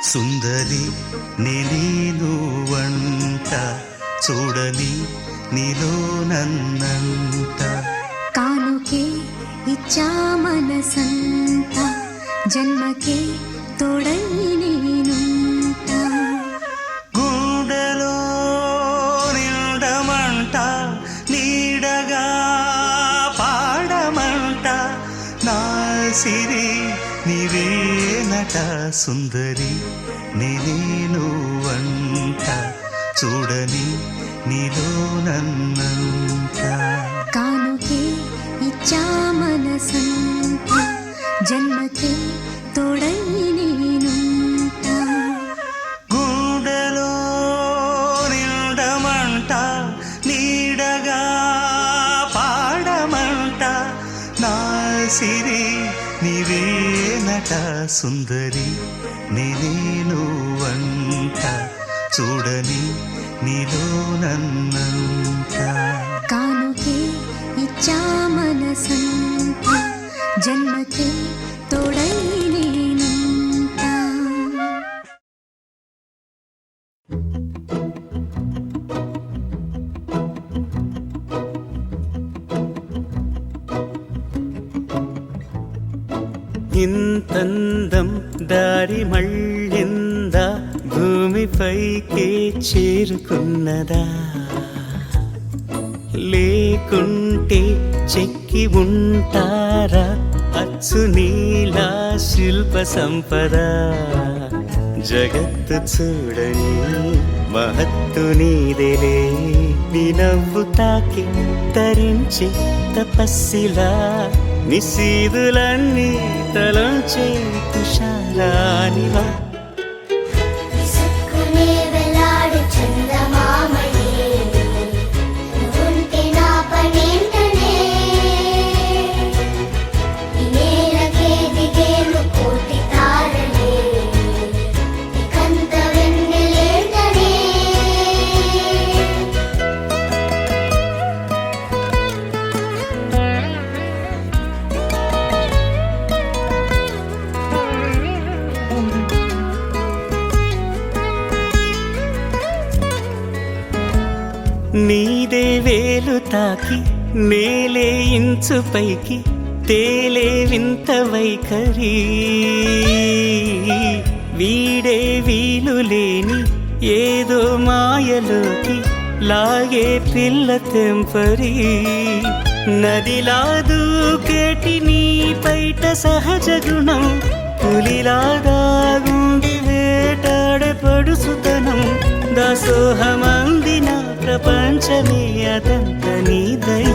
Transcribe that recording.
సుందరి నేను వంట చూడని నీలో నన్నంత కానుకే ఇచ్చా మనసంత జన్మకే తోడై నేనుంట గుండెలో నిండమంట నీడగా పాడమంట నా సిరి నీవేనట సుందరి నేను వంట చూడని నీలో నన్నంత కానుకే ఇచ్చా మనసంత జన్మకే తోడై నేనుంట గుండెలో నిండమంట నీడగా పాడమంట నా సిరి నీవేనట సుందరి నేను వంట చూడని నీలో నన్నంత కానుకే ఇచ్చా మనసంత జన్మకే తోడై నేనుంట ఇంతందం దారి మళ్ళిందా భూమిపైకే చేరుకున్నదా లేకుంటే చెక్కి ఉంటారా అచ్చు నీలా శిల్ప సంపద జగత్తు చూడని మహత్తు నీదేలే నీ నవ్వు తాకి తరించి తపస్సిలా నిశీదులన్నీ తలంచే తుషారానివా నీదే వేలు తాకి నేలే ఇంచు పైకి తేలే వింత వైఖరి వీడే వీలు లేని ఏదో మాయలోకి లాగే పిల్ల తెంపరి నదిలా దూకేటి నీ పైట సహజ గుణం పులిలాగా గుండి వేటాడే పడుసుతనం దాసోహమందిన ప్రపంచమే అదంత నీ దయ